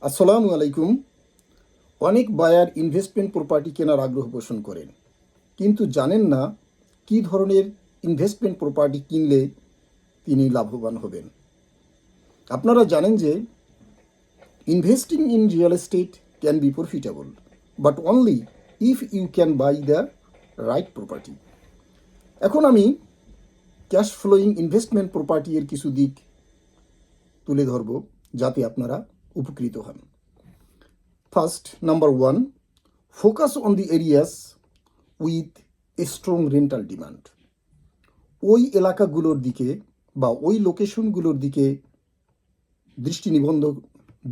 আসসালামু আলাইকুম। অনেক বায়ার ইনভেস্টমেন্ট প্রপার্টি কেনার আগ্রহ পোষণ করেন, কিন্তু জানেন না কী ধরনের ইনভেস্টমেন্ট প্রপার্টি কিনলে তিনি লাভবান হবেন। আপনারা জানেন যে investing in real estate can be profitable, but only if you can buy the right property. এখন আমি ক্যাশ ফ্লোয়িং ইনভেস্টমেন্ট প্রপার্টি এর কিছু দিক তুলে ধরব যাতে আপনারা উপকৃত হন। First, number one, focus on the areas with a strong rental demand. ওই এলাকাগুলোর দিকে বা ওই লোকেশনগুলোর দিকে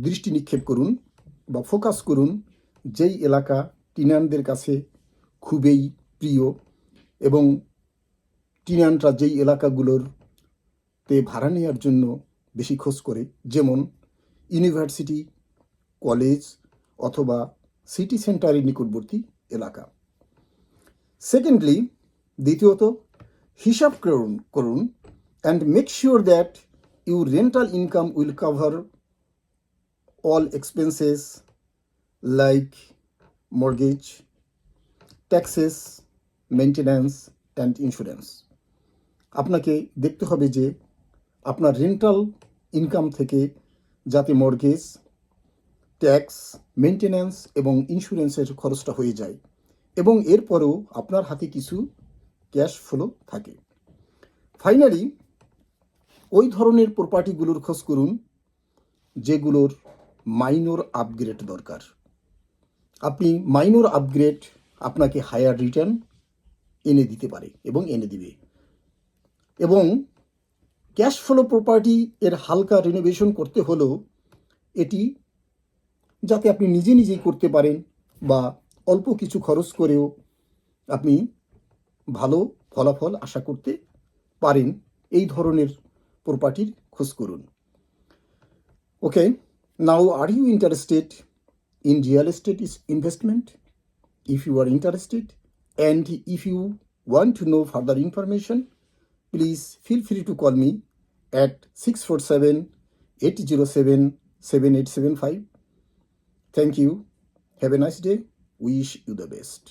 দৃষ্টি নিক্ষেপ করুন বা ফোকাস করুন যেই এলাকা টিনানদের কাছে খুবই প্রিয় এবং টিনানরা যেই এলাকাগুলোতে ভাড়া নেওয়ার জন্য বেশি খোঁজ করে, যেমন ইউনিভার্সিটি, কলেজ অথবা সিটি সেন্টারের নিকটবর্তী এলাকা। সেকেন্ডলি, দ্বিতীয়ত, হিসাব করুন and make sure that your rental income will cover all expenses like mortgage, taxes, maintenance and insurance. আপনাকে দেখতে হবে যে আপনার রেন্টাল ইনকাম থেকে যাতে মর্গেজ, ট্যাক্স, মেনটেন্যান্স এবং ইন্স্যুরেন্সের খরচটা হয়ে যায় এবং এরপরেও আপনার হাতে কিছু ক্যাশ ফ্লো থাকে। ফাইনালি, ওই ধরনের প্রপার্টিগুলোর খোঁজ করুন যেগুলোর মাইনর আপগ্রেড দরকার। আপনি মাইনর আপগ্রেড আপনাকে হায়ার রিটার্ন এনে দিতে পারে এবং এনে দিবে। এবং ক্যাশ ফ্লো প্রপার্টি এর হালকা রিনোভেশন করতে হলেও এটি যাতে আপনি নিজেই করতে পারেন বা অল্প কিছু খরচ করেও আপনি ভালো ফলাফল আশা করতে পারেন, এই ধরনের প্রপার্টির খোঁজ করুন। Okay, now are you interested in real estate investment? If you are interested and if you want to know further information, please feel free to call me at 647-807-7875. Thank you. Have a nice day. Wish you the best.